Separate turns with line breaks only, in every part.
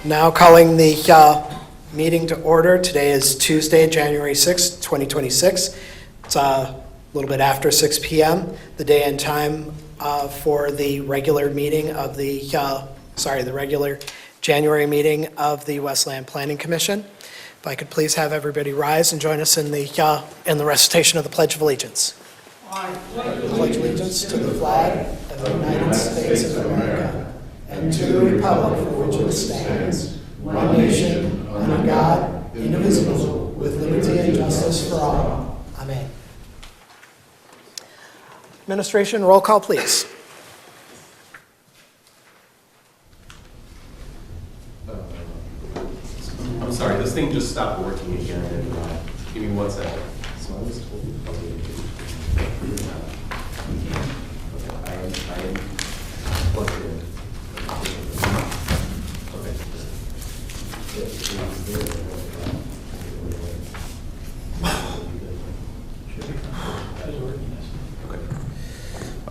Now calling the meeting to order. Today is Tuesday, January 6th, 2026. It's a little bit after 6 p.m., the day and time for the regular meeting of the regular January meeting of the Westland Planning Commission. If I could please have everybody rise and join us in the recitation of the Pledge of Allegiance. I pledge allegiance to the flag of the United States of America and to the republic for which it stands, one nation, under God, indivisible, with liberty and justice for all. Amen. Administration, roll call, please.
I'm sorry, this thing just stopped working again. Give me 1 second. So I was told. I am plugged in.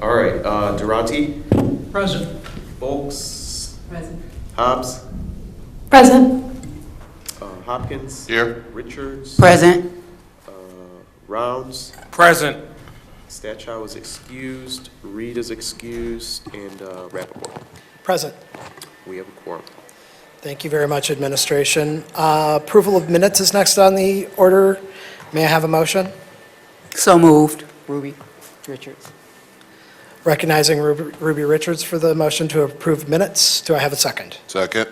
All right, Durante?
Present.
Folks?
Present.
Hobbs?
Present.
Hopkins?
Here.
Richards?
Present.
Rounds?
Present.
Stachow is excused, Reed is excused, and Rappaport.
Present.
We have a quorum.
Thank you very much, Administration. Approval of minutes is next on the order. May I have a motion?
So moved. Ruby Richards.
Recognizing Ruby Richards for the motion to approve minutes. Do I have a second?
Second.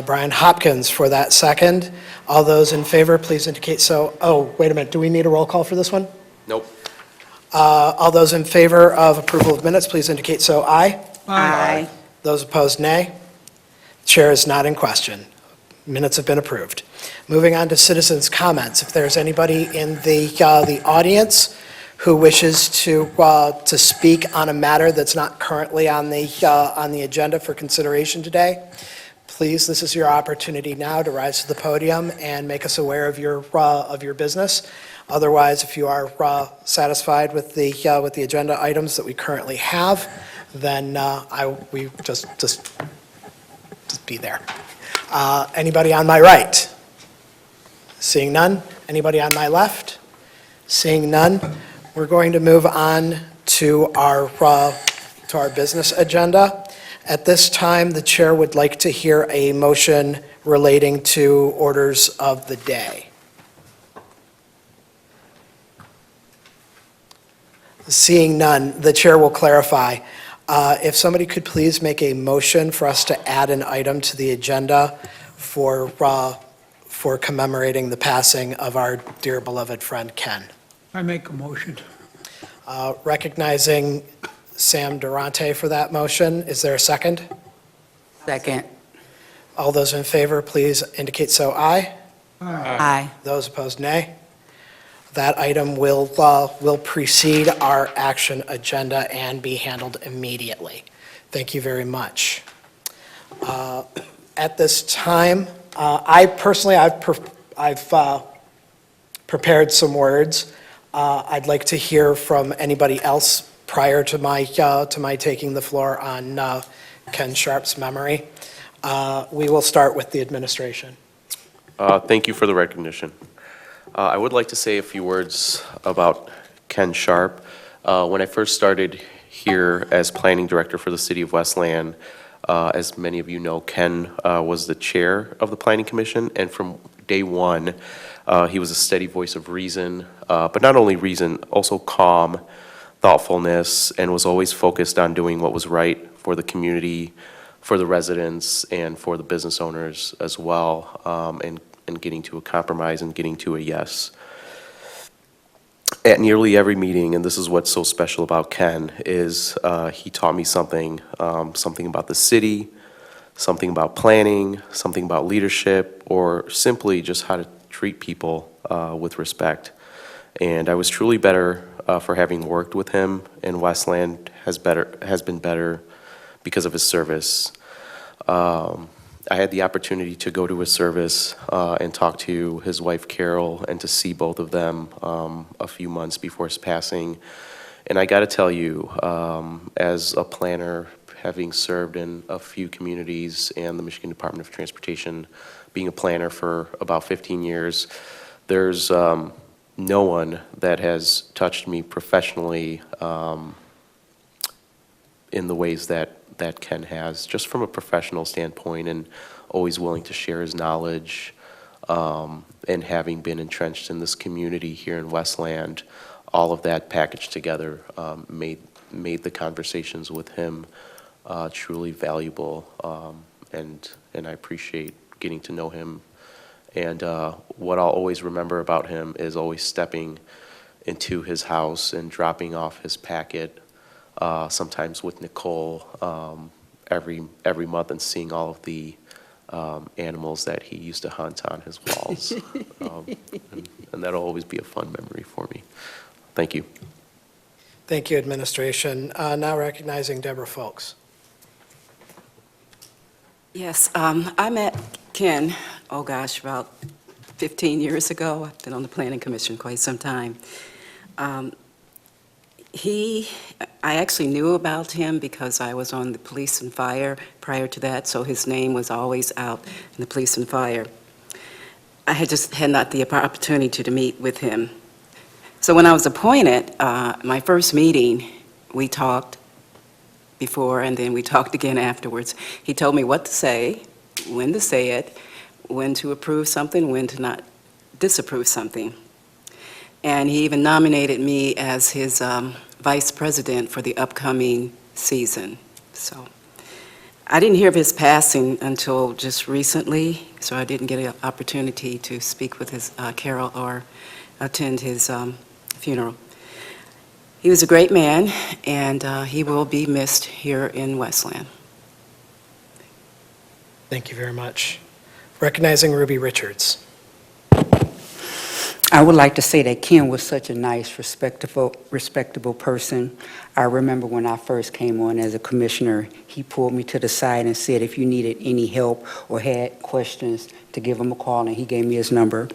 Brian Hopkins for that second. All those in favor, please indicate so. Oh, wait a minute. Do we need a roll call for this one?
Nope.
All those in favor of approval of minutes, please indicate so. Aye.
Aye.
Those opposed, nay. Chair is not in question. Minutes have been approved. Moving on to citizens' comments. If there's anybody in the audience who wishes to speak on a matter that's not currently on the agenda for consideration today, please, this is your opportunity now to rise to the podium and make us aware of your business. Otherwise, if you are satisfied with the agenda items that we currently have, then we just be there. Anybody on my right? Seeing none. Anybody on my left? Seeing none. We're going to move on to our business agenda. At this time, the chair would like to hear a motion relating to orders of the day. Seeing none, the chair will clarify. If somebody could please make a motion for us to add an item to the agenda for commemorating the passing of our dear beloved friend Ken.
I make a motion.
Recognizing Sam Durante for that motion. Is there a second?
Second.
All those in favor, please indicate so. Aye.
Aye.
Those opposed, nay. That item will precede our action agenda and be handled immediately. Thank you very much. At this time, I've prepared some words. I'd like to hear from anybody else prior to my taking the floor on Ken Sharp's memory. We will start with the administration.
Thank you for the recognition. I would like to say a few words about Ken Sharp. When I first started here as planning director for the city of Westland, as many of you know, Ken was the chair of the planning commission, and from day one, he was a steady voice of reason, but not only reason, also calm, thoughtfulness, and was always focused on doing what was right for the community, for the residents, and for the business owners as well, and getting to a compromise and getting to a yes. At nearly every meeting, and this is what's so special about Ken, is he taught me something about the city, something about planning, something about leadership, or simply just how to treat people with respect. And I was truly better for having worked with him, and Westland has been better because of his service. I had the opportunity to go to his service and talk to his wife Carol and to see both of them a few months before his passing. And I got to tell you, as a planner, having served in a few communities and the Michigan Department of Transportation, being a planner for about 15 years, there's no one that has touched me professionally in the ways that Ken has, just from a professional standpoint, and always willing to share his knowledge, and having been entrenched in this community here in Westland, all of that packaged together made the conversations with him truly valuable, and I appreciate getting to know him. And what I'll always remember about him is always stepping into his house and dropping off his packet, sometimes with Nicole, every month, and seeing all of the animals that he used to hunt on his walls. And that'll always be a fun memory for me. Thank you.
Thank you, Administration. Now recognizing Deborah Folks.
Yes, I met Ken, oh gosh, about 15 years ago. I've been on the Planning Commission quite some time. I actually knew about him because I was on the police and fire prior to that, so his name was always out in the police and fire. I had not the opportunity to meet with him. So when I was appointed, my first meeting, we talked before, and then we talked again afterwards. He told me what to say it, when to approve something, when to not disapprove something. And he even nominated me as his vice president for the upcoming season. So I didn't hear of his passing until just recently, so I didn't get an opportunity to speak with his Carol or attend his funeral. He was a great man, and he will be missed here in Westland.
Thank you very much. Recognizing Ruby Richards.
I would like to say that Ken was such a nice, respectable person. I remember when I first came on as a commissioner, he pulled me to the side and said if you needed any help or had questions to give him a call, and he gave me his number.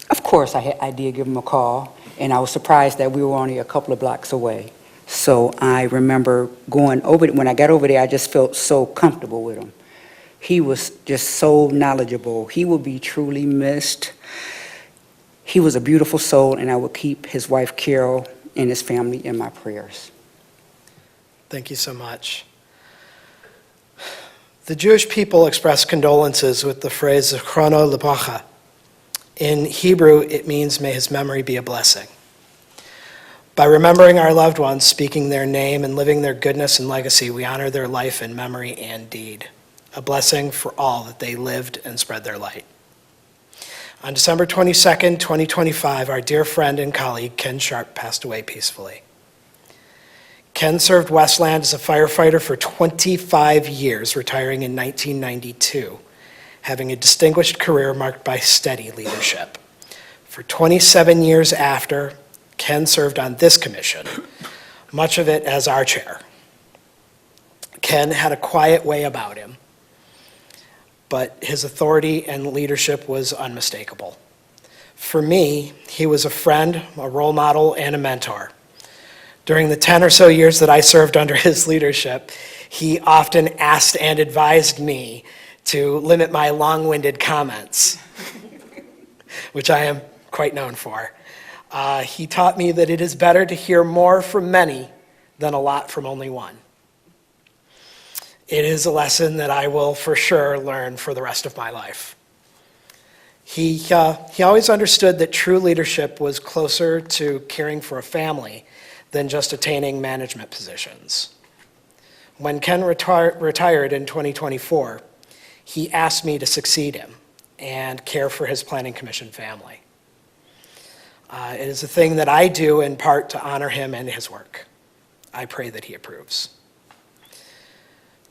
Of course, I did give him a call, and I was surprised that we were only a couple of blocks away. So I remember going over, when I got over there, I just felt so comfortable with him. He was just so knowledgeable. He will be truly missed. He was a beautiful soul, and I will keep his wife Carol and his family in my prayers.
Thank you so much. The Jewish people express condolences with the phrase "Zichrono Lebracha." In Hebrew, it means may his memory be a blessing. By remembering our loved ones, speaking their name, and living their goodness and legacy, we honor their life in memory and deed. A blessing for all that they lived and spread their light. On December 22nd, 2025, our dear friend and colleague Ken Sharp passed away peacefully. Ken served Westland as a firefighter for 25 years, retiring in 1992, having a distinguished career marked by steady leadership. For 27 years after, Ken served on this commission, much of it as our chair. Ken had a quiet way about him, but his authority and leadership was unmistakable. For me, he was a friend, a role model, and a mentor. During the 10 or so years that I served under his leadership, he often asked and advised me to limit my long-winded comments, which I am quite known for. He taught me that it is better to hear more from many than a lot from only one. It is a lesson that I will for sure learn for the rest of my life. He always understood that true leadership was closer to caring for a family than just attaining management positions. When Ken retired in 2024, he asked me to succeed him and care for his Planning Commission family. It is a thing that I do in part to honor him and his work. I pray that he approves.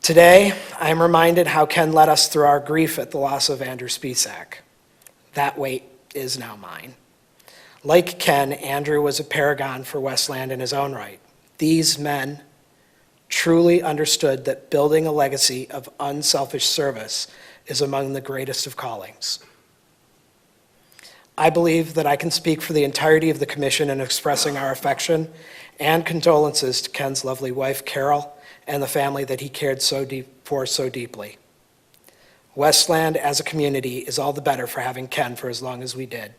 Today, I am reminded how Ken led us through our grief at the loss of Andrew Spisak. That weight is now mine. Like Ken, Andrew was a paragon for Westland in his own right. These men truly understood that building a legacy of unselfish service is among the greatest of callings. I believe that I can speak for the entirety of the commission in expressing our affection and condolences to Ken's lovely wife, Carol, and the family that he cared for so deeply. Westland, as a community, is all the better for having Ken for as long as we did.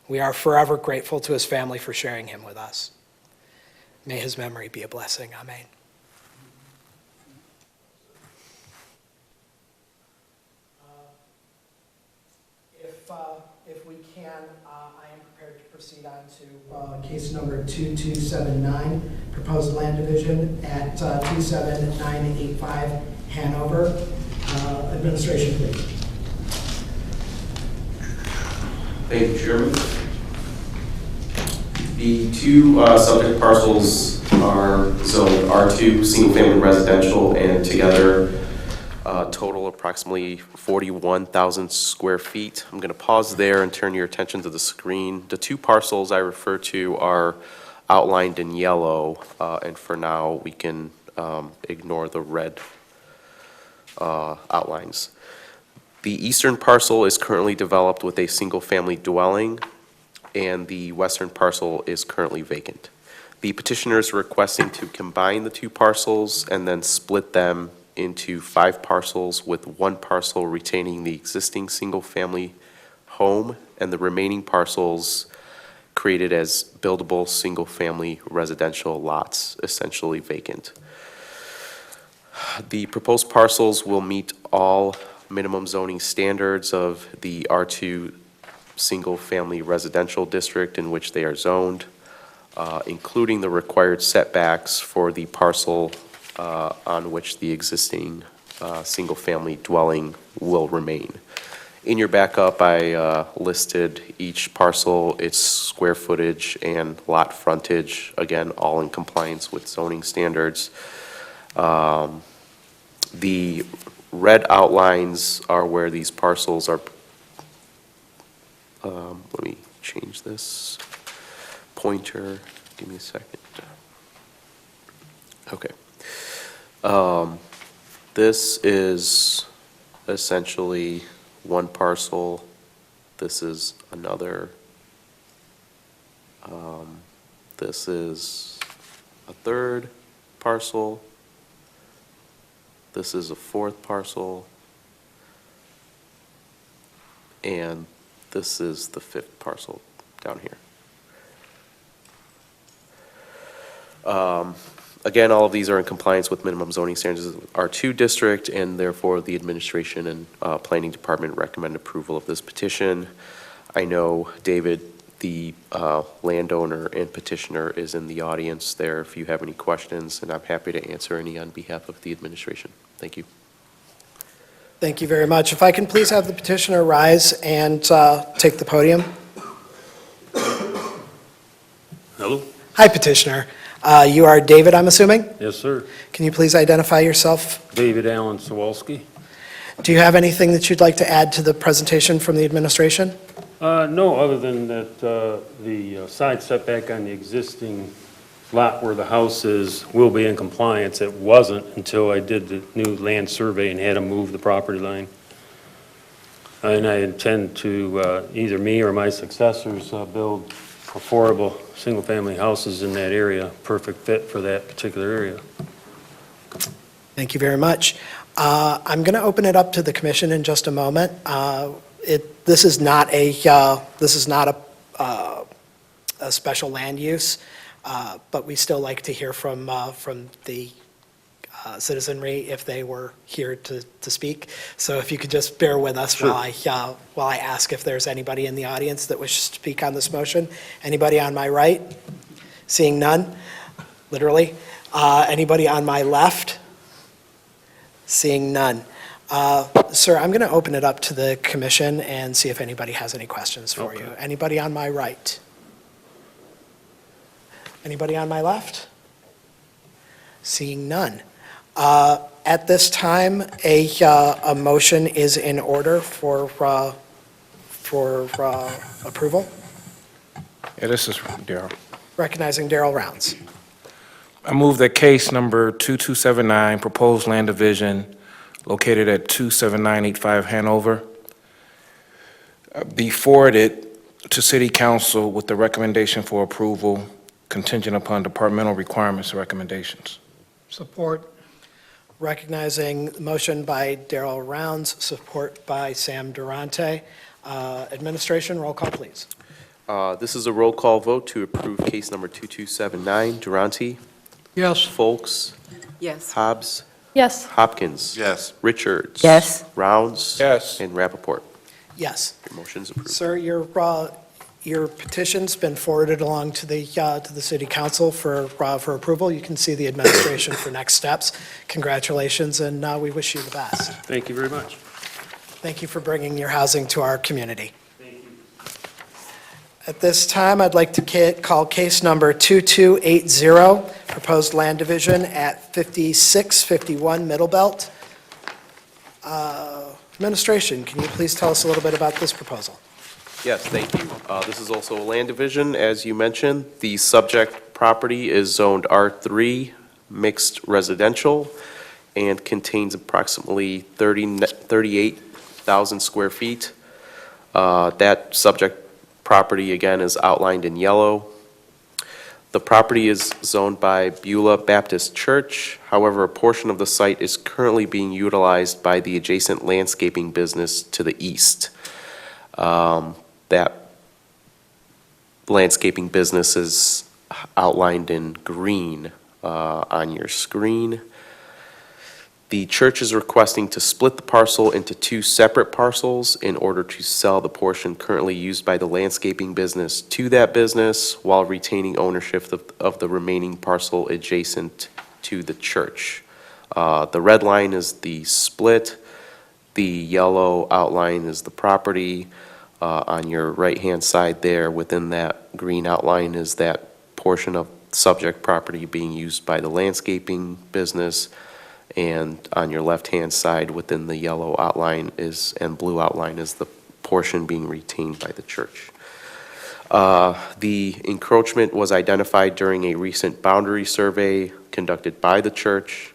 We are forever grateful to his family for sharing him with us. May his memory be a blessing. Amen. If we can, I am prepared to proceed on to case number 2279, proposed land division at 27985 Hanover. Administration, please.
Thank you, Chairman. The two subject parcels are zoned R2, single-family residential, and together total approximately 41,000 square feet. I'm going to pause there and turn your attention to the screen. The two parcels I refer to are outlined in yellow, and for now we can ignore the red outlines. The eastern parcel is currently developed with a single-family dwelling, and the western parcel is currently vacant. The petitioner is requesting to combine the two parcels and then split them into 5 parcels, with 1 parcel retaining the existing single-family home and the remaining parcels created as buildable single-family residential lots, essentially vacant. The proposed parcels will meet all minimum zoning standards of the R2 single-family residential district in which they are zoned, including the required setbacks for the parcel on which the existing single-family dwelling will remain. In your backup, I listed each parcel, its square footage and lot frontage, again, all in compliance with zoning standards. The red outlines are where these parcels are. Let me change this pointer. Give me a second. Okay. This is essentially one parcel. This is another. This is a third parcel. This is a fourth parcel. And this is the 5th parcel down here. Again, all of these are in compliance with minimum zoning standards of R2 district, and therefore the administration and planning department recommend approval of this petition. I know David, the landowner and petitioner, is in the audience there if you have any questions, and I'm happy to answer any on behalf of the administration. Thank you.
Thank you very much. If I can please have the petitioner rise and take the podium.
Hello?
Hi, petitioner. You are David, I'm assuming?
Yes, sir.
Can you please identify yourself?
David Allen Sawalski.
Do you have anything that you'd like to add to the presentation from the administration?
No, other than that the side setback on the existing lot where the house is will be in compliance. It wasn't until I did the new land survey and had to move the property line. And I intend to, either me or my successors, build affordable single-family houses in that area, perfect fit for that particular area.
Thank you very much. I'm going to open it up to the commission in just a moment. This is not a special land use, but we still like to hear from the citizenry if they were here to speak. So if you could just bear with us.
Sure.
while I ask if there's anybody in the audience that wishes to speak on this motion. Anybody on my right? Seeing none, literally. Anybody on my left? Seeing none. Sir, I'm going to open it up to the commission and see if anybody has any questions for you. Anybody on my right? Anybody on my left? Seeing none. At this time, a motion is in order for approval.
Yeah, this is Daryl.
Recognizing Darrell Rounds.
I move that case number 2279, proposed land division located at 27985 Hanover, be forwarded to City Council with the recommendation for approval contingent upon departmental requirements and recommendations.
Support.
Recognizing the motion by Darrell Rounds, support by Sam Durante. Administration, roll call, please.
This is a roll call vote to approve case number 2279. Durante,
Yes.
Folks,
Yes.
Hobbs,
Yes.
Hopkins.
Yes.
Richards.
Yes.
Rounds.
Yes.
And Rappaport.
Yes.
Your motion is approved.
Sir, your petition's been forwarded along to the city council for approval. You can see the administration for next steps. Congratulations, and we wish you the best.
Thank you very much.
Thank you for bringing your housing to our community. At this time, I'd like to call case number 2280, proposed land division at 5651 Middle Belt. Administration, can you please tell us a little bit about this proposal?
Yes, thank you. This is also a land division, as you mentioned. The subject property is zoned R3, mixed residential, and contains approximately 38,000 square feet. That subject property, again, is outlined in yellow. The property is zoned by Beulah Baptist Church. However, a portion of the site is currently being utilized by the adjacent landscaping business to the east. That landscaping business is outlined in green on your screen. The church is requesting to split the parcel into two separate parcels in order to sell the portion currently used by the landscaping business to that business while retaining ownership of the remaining parcel adjacent to the church. The red line is the split. The yellow outline is the property. On your right-hand side there, within that green outline, is that portion of subject property being used by the landscaping business. And on your left-hand side, within the yellow outline and blue outline, is the portion being retained by the church. The encroachment was identified during a recent boundary survey conducted by the church,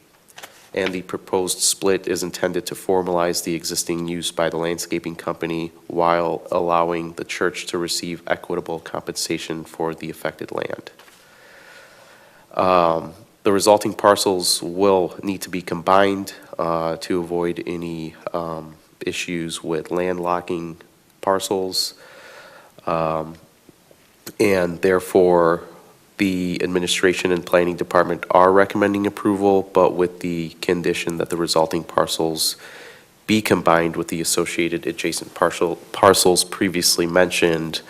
and the proposed split is intended to formalize the existing use by the landscaping company while allowing the church to receive equitable compensation for the affected land. The resulting parcels will need to be combined to avoid any issues with landlocking parcels. And therefore, the administration and planning department are recommending approval, but with the condition that the resulting parcels be combined with the associated adjacent parcels previously mentioned,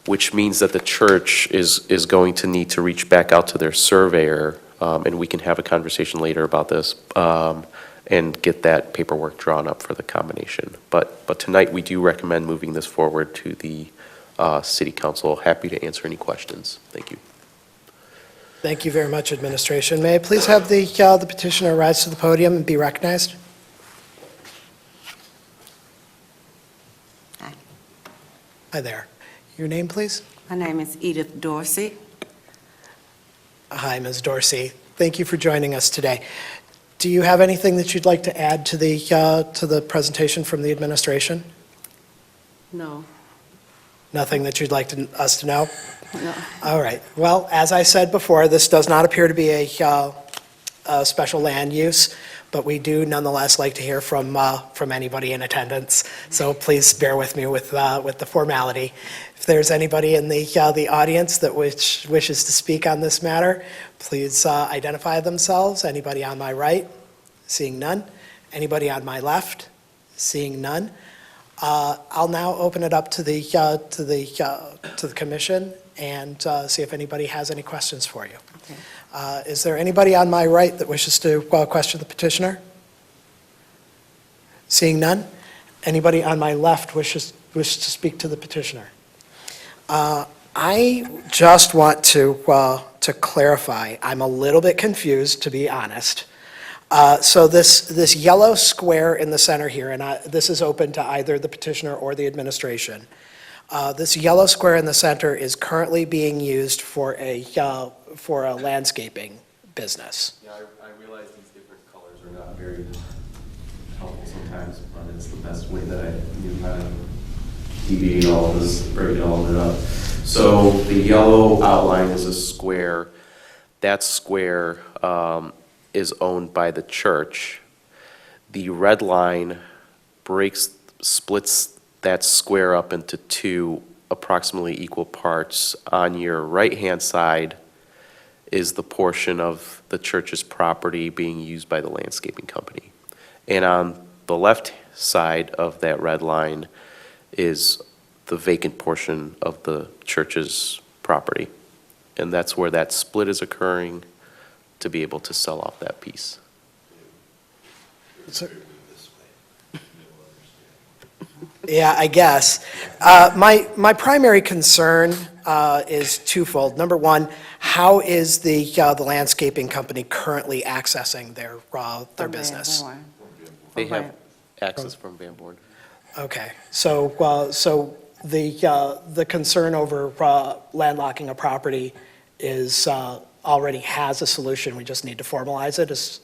which means that the church is going to need to reach back out to their surveyor, and we can have a conversation later about this, and get that paperwork drawn up for the combination. But tonight, we do recommend moving this forward to the City Council. Happy to answer any questions. Thank you.
Thank you very much, administration. May I please have the petitioner rise to the podium and be recognized?
Hi.
Hi there. Your name, please?
My name is Edith Dorsey.
Hi, Ms. Dorsey. Thank you for joining us today. Do you have anything that you'd like to add to the presentation from the administration?
No.
Nothing that you'd like us to know?
No.
All right. Well, as I said before, this does not appear to be a special land use, but we do nonetheless like to hear from anybody in attendance. So please bear with me with the formality. If there's anybody in the audience that wishes to speak on this matter, please identify themselves. Anybody on my right? Seeing none. Anybody on my left? Seeing none. I'll now open it up to the commission and see if anybody has any questions for you.
Okay.
Is there anybody on my right that wishes to question the petitioner? Seeing none. Anybody on my left wishes to speak to the petitioner? I just want to clarify. I'm a little bit confused, to be honest. So this yellow square in the center here, and this is open to either the petitioner or the administration. This yellow square in the center is currently being used for a landscaping business.
Yeah, I realize these different colors are not very helpful sometimes, but it's the best way that I knew how to deviate all of this, break all of it up. So the yellow outline is a square. That square is owned by the church. The red line splits that square up into two approximately equal parts. On your right-hand side is the portion of the church's property being used by the landscaping company. And on the left side of that red line is the vacant portion of the church's property. And that's where that split is occurring to be able to sell off that piece.
Yeah, I guess. My primary concern is twofold. Number one, how is the landscaping company currently accessing their business?
They have access from Van Born.
Okay, so the concern over landlocking a property is, already has a solution, we just need to formalize it? Is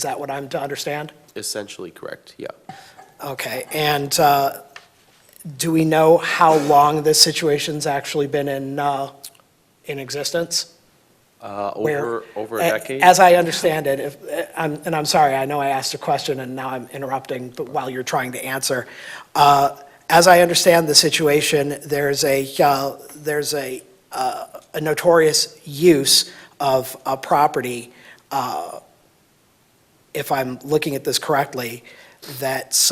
that what I'm to understand?
Essentially correct, yeah.
Okay, and do we know how long this situation's actually been in existence?
Over a decade?
As I understand it, and I'm sorry, I know I asked a question and now I'm interrupting, but while you're trying to answer. As I understand the situation, there's a notorious use of a property, if I'm looking at this correctly, that's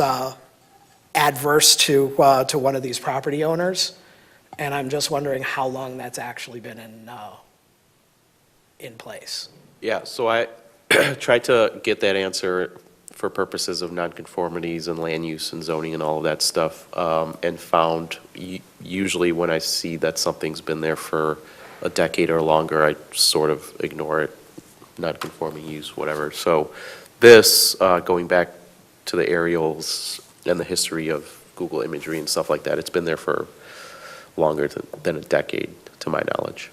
adverse to one of these property owners. And I'm just wondering how long that's actually been in place.
Yeah, so I tried to get that answer for purposes of nonconformities and land use and zoning and all of that stuff, and found usually when I see that something's been there for a decade or longer, I sort of ignore it, nonconforming use, whatever. So this, going back to the aerials and the history of Google imagery and stuff like that, it's been there for longer than a decade, to my knowledge.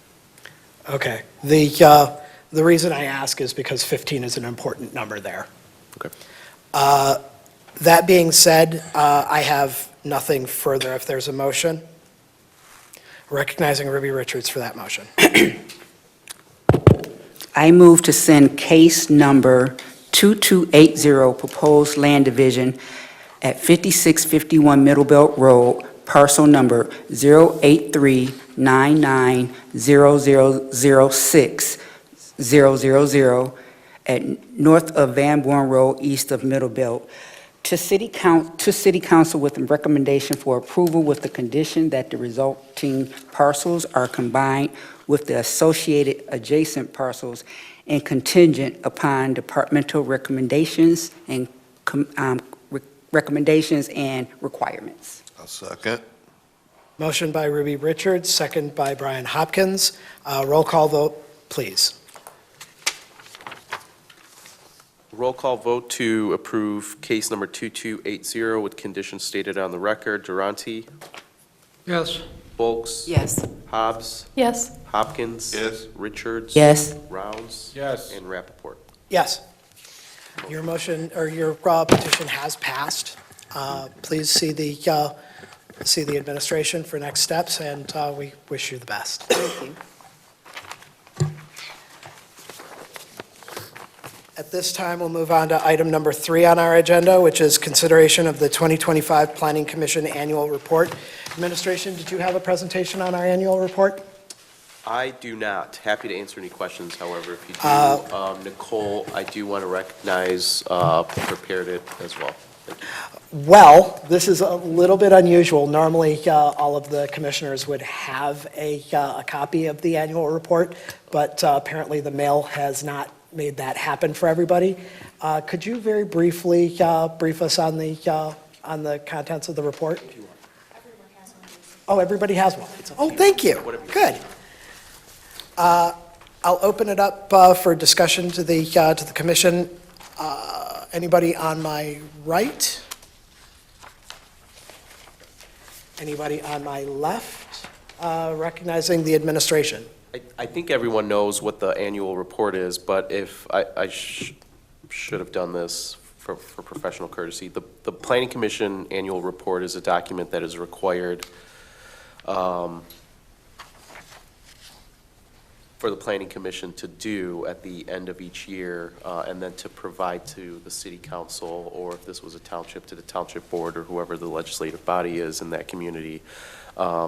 Okay. The reason I ask is because 15 is an important number there.
Okay.
That being said, I have nothing further. If there's a motion, recognizing Ruby Richards for that motion.
I move to send case number 2280, proposed land division at 5651 Middlebelt Road, parcel number 08399000600 at north of Van Born Road, east of Middlebelt, to City Council with a recommendation for approval with the condition that the resulting parcels are combined with the associated adjacent parcels and contingent upon departmental recommendations and requirements.
I'll second.
Motion by Ruby Richards, second by Brian Hopkins. Roll call vote, please.
Roll call vote to approve case number 2280 with conditions stated on the record. Durante,
Yes.
Folks,
Yes.
Hobbs,
Yes.
Hopkins.
Yes.
Richards.
Yes.
Rounds.
Yes.
And Rappaport.
Yes. Your motion, or your petition has passed. Please see the administration for next steps, and we wish you the best.
Thank you.
At this time, we'll move on to item number 3 on our agenda, which is consideration of the 2025 Planning Commission Annual Report. Administration, did you have a presentation on our annual report?
I do not. Happy to answer any questions, however, if you do. Nicole, I do want to recognize, prepared it as well. Thank you.
Well, this is a little bit unusual. Normally, all of the commissioners would have a copy of the annual report, but apparently the mail has not made that happen for everybody. Could you very briefly brief us on the contents of the report? Oh, everybody has one. Oh, thank you. Good. I'll open it up for discussion to the commission. Anybody on my right? Anybody on my left? Recognizing the administration.
I think everyone knows what the annual report is, but if I should have done this for professional courtesy. The Planning Commission Annual Report is a document that is required for the Planning Commission to do at the end of each year, and then to provide to the city council, or if this was a township, to the township board, or whoever the legislative body is in that community,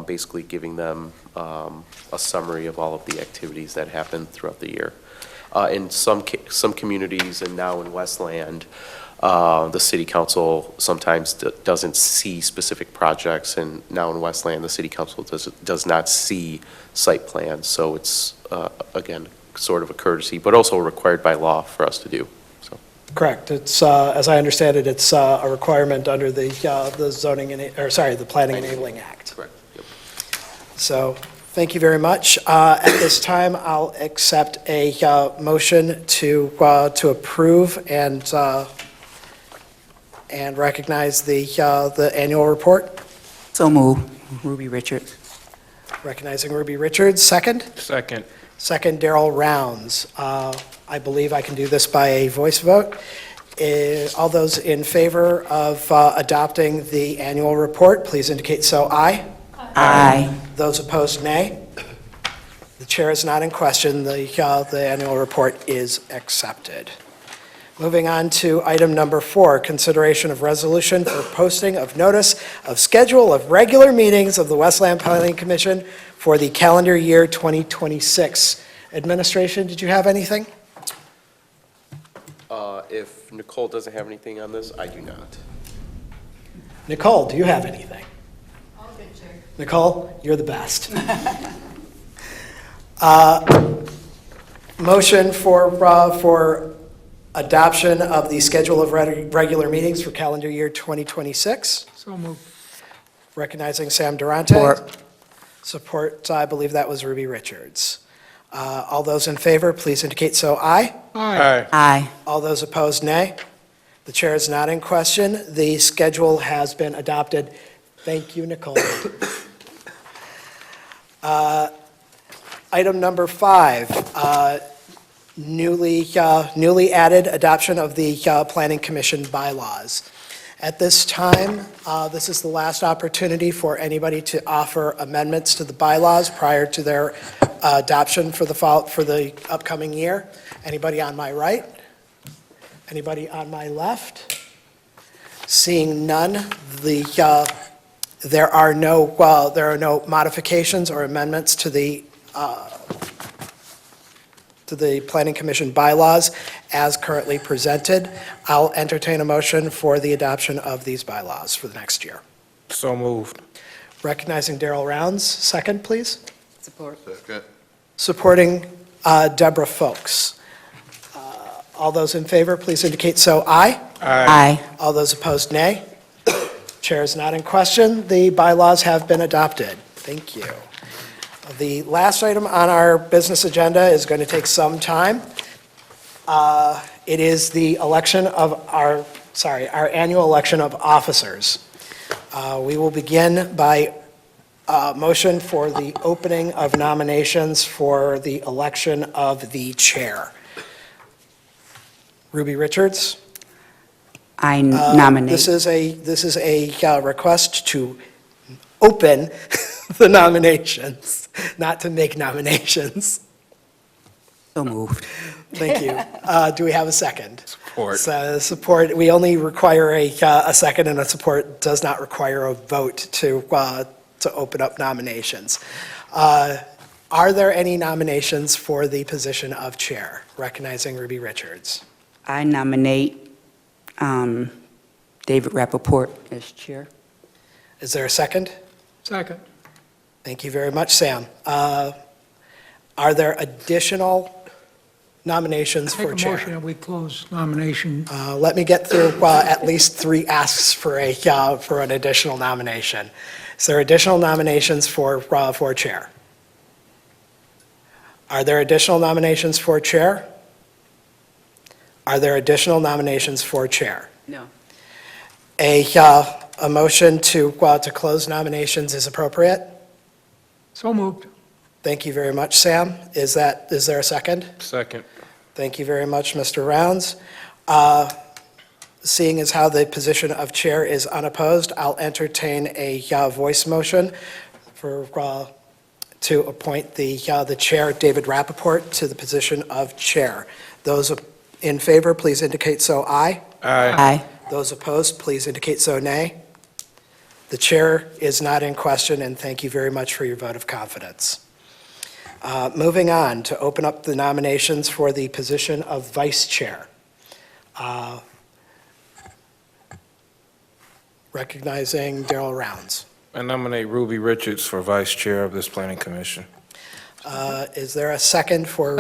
basically giving them a summary of all of the activities that happen throughout the year. In some communities, and now in Westland, the city council sometimes doesn't see specific projects, and now in Westland, the city council does not see site plans. So it's, again, sort of a courtesy, but also required by law for us to do. So.
Correct. It's, as I understand it, it's a requirement under the zoning, the Planning Enabling Act.
Correct. Yep.
So, thank you very much. At this time, I'll accept a motion to approve and recognize the annual report.
So moved. Ruby Richards.
Recognizing Ruby Richards. Second?
Second.
Second, Darrell Rounds. I believe I can do this by a voice vote. All those in favor of adopting the annual report, please indicate so. Aye.
Aye.
Those opposed, nay. The chair is not in question. The annual report is accepted. Moving on to item number 4, consideration of resolution for posting of notice of schedule of regular meetings of the Westland Planning Commission for the calendar year 2026. Administration, did you have anything?
If Nicole doesn't have anything on this, I do not.
Nicole, do you have anything? All good, Chair. Nicole, you're the best. Motion for adoption of the schedule of regular meetings for calendar year 2026.
So moved.
Recognizing Sam Durante.
Support.
Support, I believe that was Ruby Richards. All those in favor, please indicate so. Aye.
Aye.
Aye.
All those opposed, nay. The chair is not in question. The schedule has been adopted. Thank you, Nicole. Item number 5, newly added adoption of the Planning Commission bylaws. At this time, this is the last opportunity for anybody to offer amendments to the bylaws prior to their adoption for the upcoming year. Anybody on my right? Anybody on my left? Seeing none, there are no modifications or amendments to the Planning Commission bylaws as currently presented. I'll entertain a motion for the adoption of these bylaws for the next year.
So moved.
Recognizing Darrell Rounds, second, please.
Support.
Second.
Supporting Deborah Folks. All those in favor, please indicate so. Aye.
Aye.
All those opposed, nay. Chair is not in question. The bylaws have been adopted. Thank you. The last item on our business agenda is going to take some time. It is the election of our annual election of officers. We will begin by motion for the opening of nominations for the election of the chair. Ruby Richards?
I nominate.
This is a request to open the nominations, not to make nominations.
So moved.
Thank you. Do we have a second?
Support.
So, support, we only require a second, and a support does not require a vote to open up nominations. Are there any nominations for the position of chair? Recognizing Ruby Richards.
I nominate David Rappaport as chair.
Is there a second?
Second.
Thank you very much, Sam. Are there additional nominations for
Make a
chair?
motion that we close nomination.
Let me get through at least 3 asks for an additional nomination. Is there additional nominations for chair? Are there additional nominations for chair? Are there additional nominations for chair?
No.
A motion to close nominations is appropriate.
So moved.
Thank you very much, Sam. Is there a second?
Second.
Thank you very much, Mr. Rounds. Seeing as how the position of chair is unopposed, I'll entertain a voice motion to appoint the chair, David Rappaport, to the position of chair. Those in favor, please indicate so aye.
Aye.
Those opposed, please indicate so nay. The chair is not in question, and thank you very much for your vote of confidence. Moving on to open up the nominations for the position of vice chair. Recognizing Darrell Rounds.
I nominate Ruby Richards for vice chair of this planning commission.
Is there a second for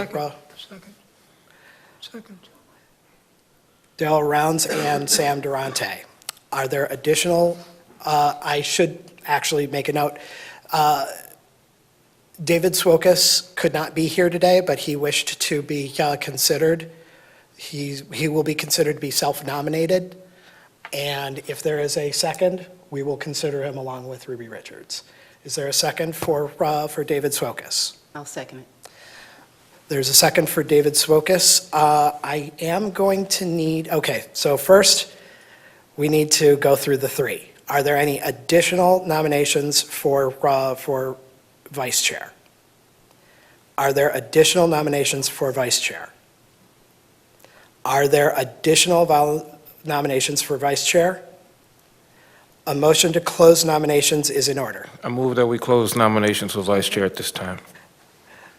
Second.
Darrell Rounds and Sam Durante? Are there additional, I should actually make a note, David Swokas could not be here today, but he wished to be considered. He will be considered to be self-nominated, and if there is a second, we will consider him along with Ruby Richards. Is there a second for David Swokas?
I'll second it.
There's a second for David Swokas. I am going to need, okay, so first, we need to go through the three. Are there any additional nominations for vice chair? Are there additional nominations for vice chair? Are there additional nominations for vice chair? A motion to close nominations is in order.
I move that we close nominations for vice chair at this time.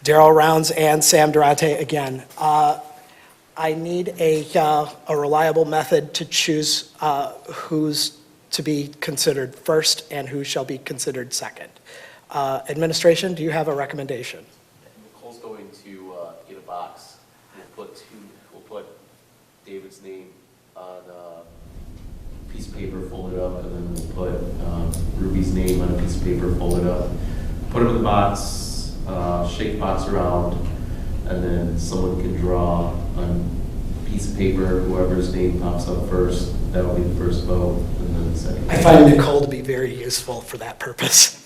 Darrell Rounds and Sam Durante again. I need a reliable method to choose who's to be considered first and who shall be considered second. Administration, do you have a recommendation?
Nicole's going to get a box. We'll put David's name on a piece of paper, fold it up, and then we'll put Ruby's name on a piece of paper, fold it up, put them in the box, shake the box around, and then someone can draw on a piece of paper, whoever's name pops up first, that'll be the first vote, and then the second.
I find Nicole to be very useful for that purpose.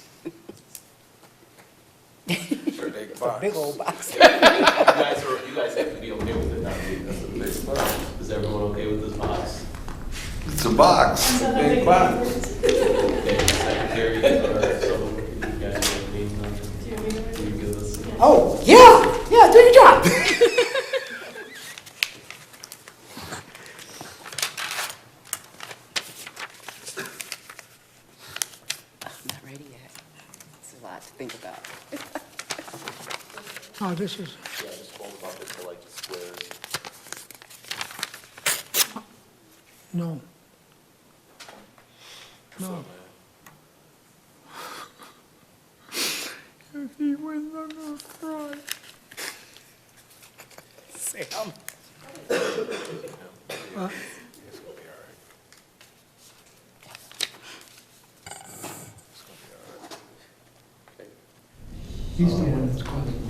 Big old box.
You guys have to be okay with it, not me. That's the big part. Is everyone okay with this box?
It's a box.
Okay, secretary, or someone, you guys have names on it? Do you give us?
Oh, yeah, do your job.
I'm not ready yet. It's a lot to think about.
Oh, this is,
Yeah, just fold them up into like squares.
no. No. If he wins, I'm gonna cry.
Sam.
He's the one that's causing it.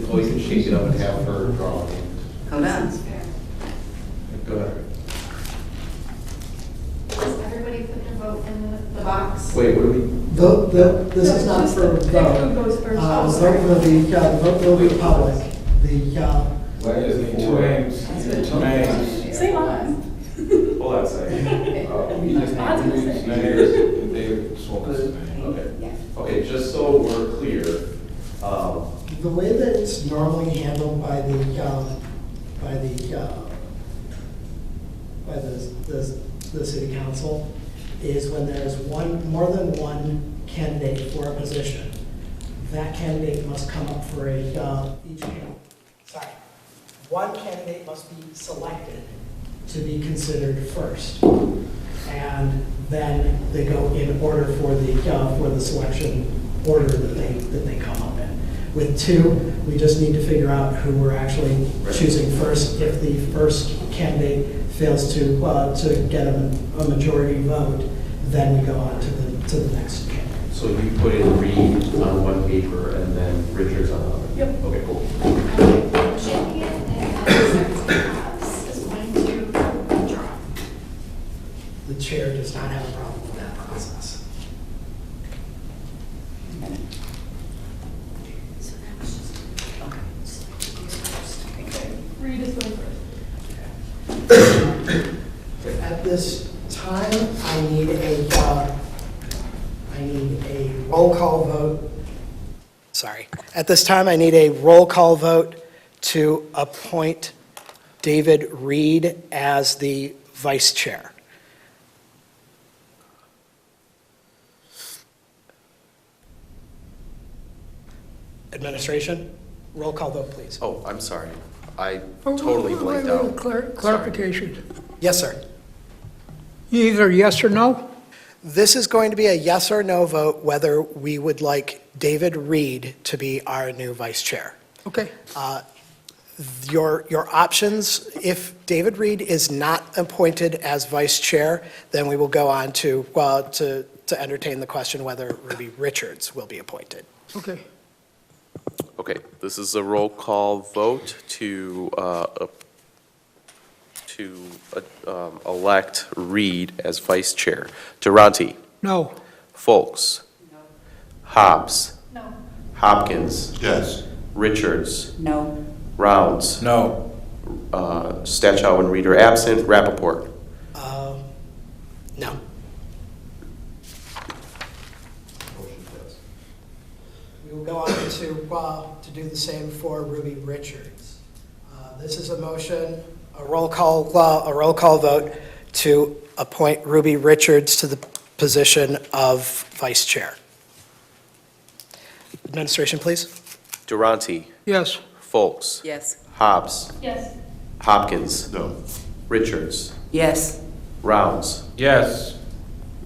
Nicole, you can shake it up and have her draw.
Hold on.
Go ahead.
Does everybody put their vote in the box?
Wait, what do we?
This is not for
Who
vote.
goes first?
The vote will be public.
Two names. Two names.
Say mine.
Hold on a second.
We just need Ruby's name and David Swokas' name.
Okay. Okay, just so we're clear,
The way that it's normally handled by the city council is when there's more than one candidate for a position, that candidate must come up for one candidate must be selected to be considered first. And then they go in order for the selection order that they come up in. With two, we just need to figure out who we're actually choosing first. If the first candidate fails to get a majority vote, then we go on to the next candidate.
so you put in Reed on one paper and then Richards on the other?
Yep.
Okay, cool.
Shaking it and the box is going to draw.
The chair does not have a problem with that process.
So that's just, okay. Reed is going first.
At this time, I need a roll call vote. Sorry. At this time, I need a roll call vote to appoint David Reed as the vice chair. Administration, roll call vote, please.
Oh, I'm sorry. I
Oh,
totally
wait,
blanked
wait,
out.
Clarification.
Yes, sir.
Either yes or no?
This is going to be a yes or no vote whether we would like David Reed to be our new vice chair.
Okay.
Your options, if David Reed is not appointed as vice chair, then we will go on to entertain the question whether Ruby Richards will be appointed.
Okay.
Okay, this is a roll call vote to elect Reed as vice chair. Durante,
No.
Folks, Hobbs,
No.
Hopkins,
Yes.
Richards,
No.
Rounds,
No.
Stachow and Reed are absent. Rappaport.
No. We will go on to do the same for Ruby Richards. This is a motion, a roll call vote to appoint Ruby Richards to the position of vice chair. Administration, please.
Durante,
Yes.
Folks,
Yes.
Hobbs,
Yes.
Hopkins,
No.
Richards,
Yes.
Rounds,
Yes.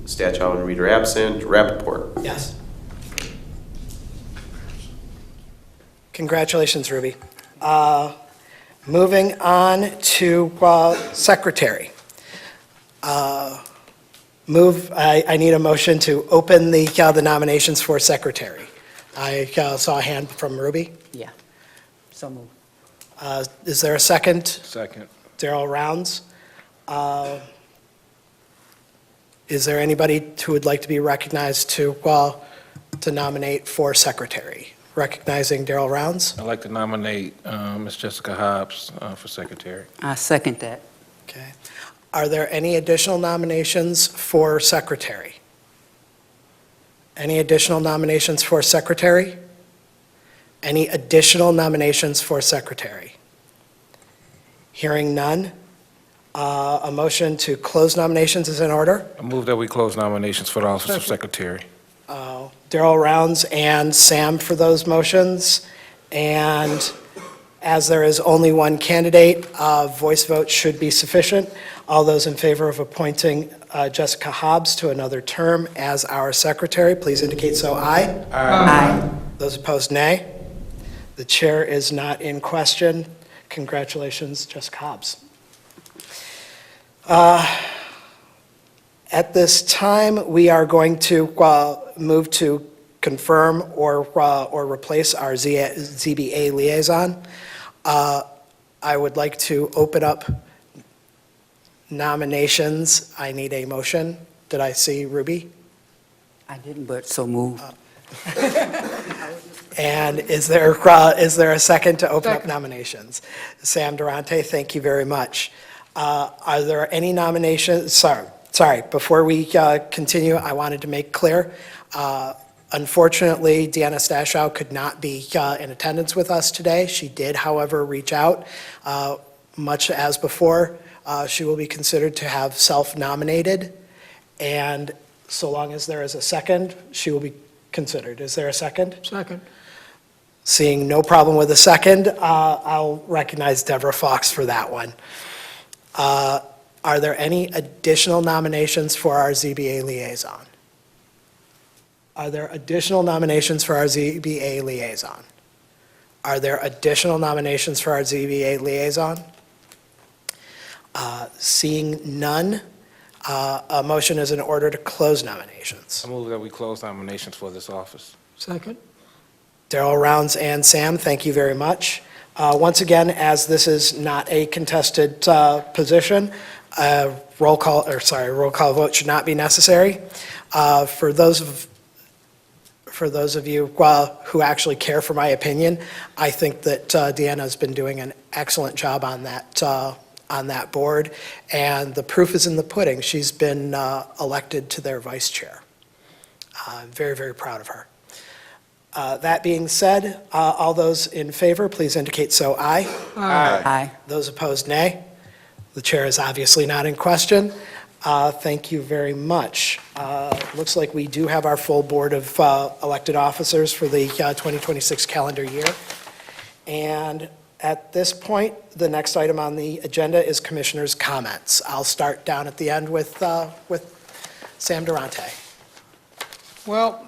Stachow and Reed are absent. Rappaport.
Yes. Congratulations, Ruby. Moving on to secretary. I need a motion to open the nominations for secretary. I saw a hand from Ruby.
Yeah. So moved.
Is there a second?
Second.
Darrell Rounds. Is there anybody who would like to be recognized to nominate for secretary? Recognizing Darrell Rounds.
I'd like to nominate Ms. Jessica Hobbs for secretary.
I second that.
Okay. Are there any additional nominations for secretary? Any additional nominations for secretary? Any additional nominations for secretary? Hearing none, a motion to close nominations is in order.
I move that we close nominations for the office of secretary.
Darrell Rounds and Sam for those motions. And as there is only one candidate, voice vote should be sufficient. All those in favor of appointing Jessica Hobbs to another term as our secretary, please indicate so aye.
Aye.
Those opposed, nay. The chair is not in question. Congratulations, Jessica Hobbs. At this time, we are going to move to confirm or replace our ZBA liaison. I would like to open up nominations. I need a motion. Did I see Ruby?
I didn't, but so moved.
And is there a second to open up
Second.
nominations? Sam Durante, thank you very much. Are there any nominations? Sorry, before we continue, I wanted to make clear, unfortunately, Deanna Stachow could not be in attendance with us today. She did, however, reach out. Much as before, she will be considered to have self-nominated, and so long as there is a second, she will be considered. Is there a second?
Second.
Seeing no problem with a second, I'll recognize Deborah Fox for that one. Are there any additional nominations for our ZBA liaison? Are there additional nominations for our ZBA liaison? Are there additional nominations for our ZBA liaison? Seeing none, a motion is in order to close nominations.
I move that we close nominations for this office.
Second.
Darrell Rounds and Sam, thank you very much. Once again, as this is not a contested position, roll call vote should not be necessary. For those of you who actually care for my opinion, I think that Deanna's been doing an excellent job on that board, and the proof is in the pudding. She's been elected to their vice chair. I'm very, very proud of her. That being said, all those in favor, please indicate so aye.
Aye.
Those opposed, nay. The chair is obviously not in question. Thank you very much. Looks like we do have our full board of elected officers for the 2026 calendar year. And at this point, the next item on the agenda is commissioners' comments. I'll start down at the end with Sam Durante.
Well,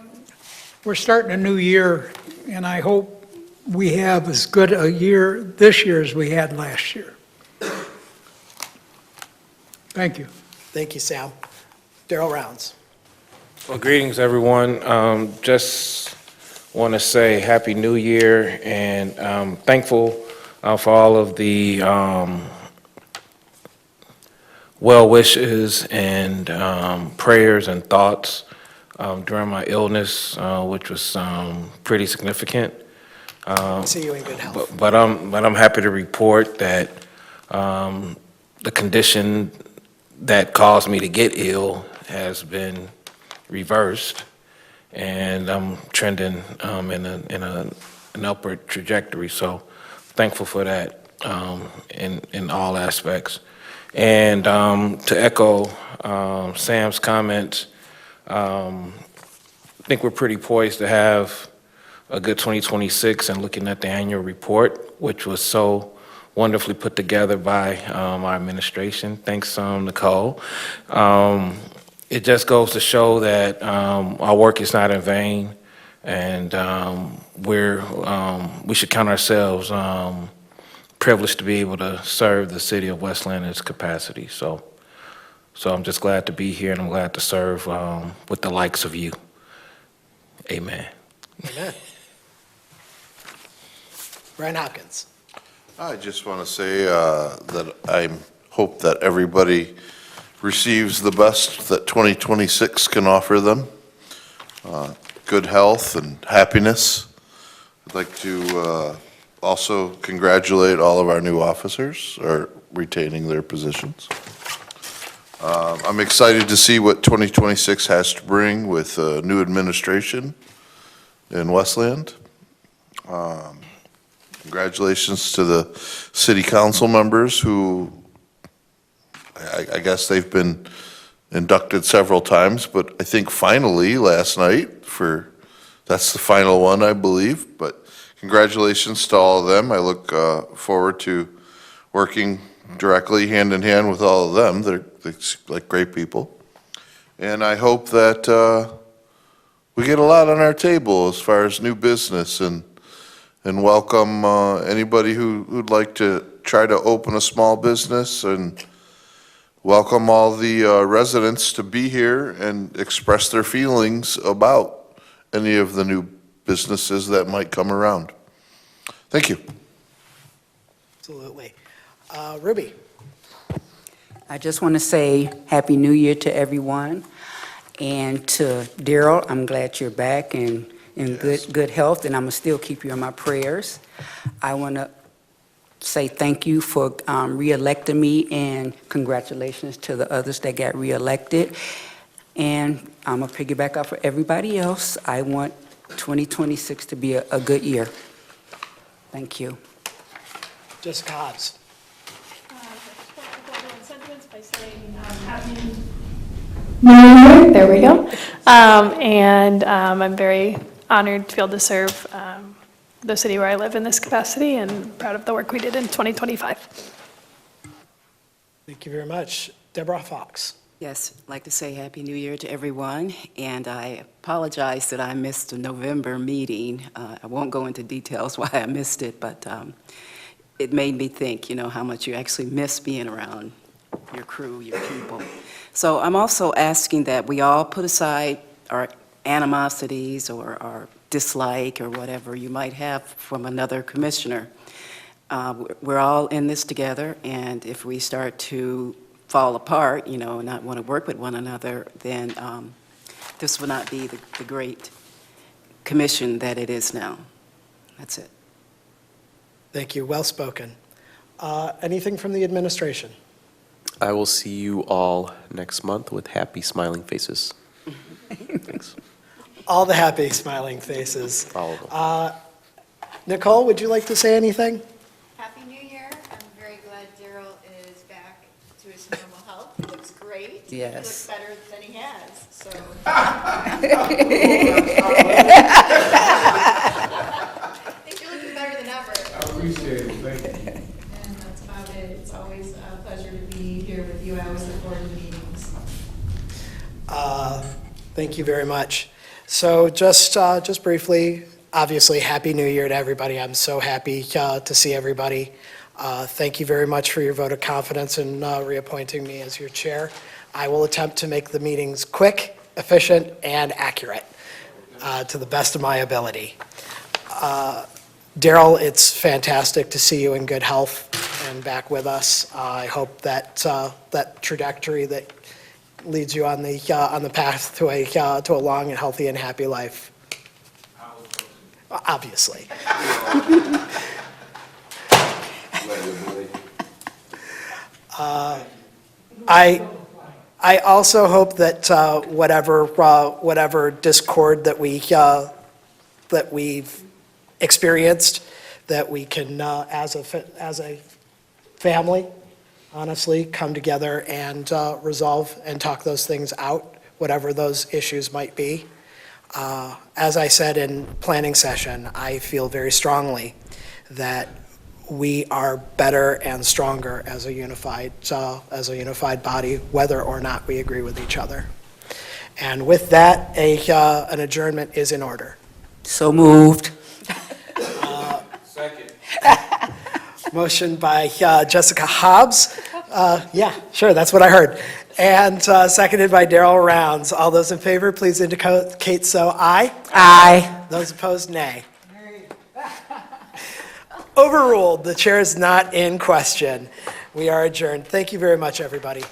we're starting a new year, and I hope we have as good a year this year as we had last year. Thank you.
Thank you, Sam. Darrell Rounds.
Well, greetings, everyone. Just want to say Happy New Year, and thankful for all of the well wishes and prayers and thoughts during my illness, which was pretty significant.
I see you in good health.
But I'm happy to report that the condition that caused me to get ill has been reversed, and I'm trending in an upward trajectory. So thankful for that in all aspects. And to echo Sam's comments, I think we're pretty poised to have a good 2026, and looking at the annual report, which was so wonderfully put together by our administration. Thanks, Nicole. It just goes to show that our work is not in vain, and we should count ourselves privileged to be able to serve the city of Westland in its capacity. So I'm just glad to be here, and I'm glad to serve with the likes of you. Amen.
Amen. Brian Hopkins.
I just want to say that I hope that everybody receives the best that 2026 can offer them. Good health and happiness. I'd like to also congratulate all of our new officers are retaining their positions. I'm excited to see what 2026 has to bring with new administration in Westland. Congratulations to the city council members who, I guess they've been inducted several times, but I think finally last night that's the final one, I believe. But congratulations to all of them. I look forward to working directly hand in hand with all of them. They're like great people. And I hope that we get a lot on our table as far as new business, and welcome anybody who'd like to try to open a small business, and welcome all the residents to be here and express their feelings about any of the new businesses that might come around. Thank you.
Absolutely. Ruby.
I just want to say Happy New Year to everyone. And to Darrell, I'm glad you're back and in good health, and I'm going to still keep you in my prayers. I want to say thank you for re-electing me, and congratulations to the others that got re-elected. And I'm going to piggyback off for everybody else. I want 2026 to be a good year. Thank you.
Jessica Hobbs.
Sentiments by saying happy New Year. There we go. I'm very honored to be able to serve the city where I live in this capacity, and proud of the work we did in 2025.
Thank you very much. Deborah Fox.
Yes, I'd like to say Happy New Year to everyone, and I apologize that I missed the November meeting. I won't go into details why I missed it, but it made me think, how much you actually miss being around your crew, your people. So I'm also asking that we all put aside our animosities or our dislike or whatever you might have from another commissioner. We're all in this together, and if we start to fall apart, and not want to work with one another, then this will not be the great commission that it is now. That's it.
Thank you. Well spoken. Anything from the administration?
I will see you all next month with happy, smiling faces. Thanks.
All the happy, smiling faces.
All of them.
Nicole, would you like to say anything?
Happy New Year. I'm very glad Daryl is back to his normal health. He looks great.
Yes.
He looks better than he has, so. I think you're looking better than ever.
I appreciate it, thank you.
And that's about it. It's always a pleasure to be here with you. I always look forward to the meetings.
Thank you very much. So just briefly, obviously, Happy New Year to everybody. I'm so happy to see everybody. Thank you very much for your vote of confidence in reappointing me as your chair. I will attempt to make the meetings quick, efficient, and accurate to the best of my ability. Daryl, it's fantastic to see you in good health and back with us. I hope that that trajectory that leads you on the path to a long and healthy and happy life. Obviously. I also hope that whatever discord that we've experienced, that we can, as a family, honestly, come together and resolve and talk those things out, whatever those issues might be. As I said in planning session, I feel very strongly that we are better and stronger as a unified body, whether or not we agree with each other. And with that, an adjournment is in order.
So moved.
Second.
Motion by Jessica Hobbs. Yeah, sure, that's what I heard. And seconded by Daryl Rounds. All those in favor, please indicate so. Aye.
Aye.
Those opposed, nay. Overruled. The chair is not in question. We are adjourned. Thank you very much, everybody.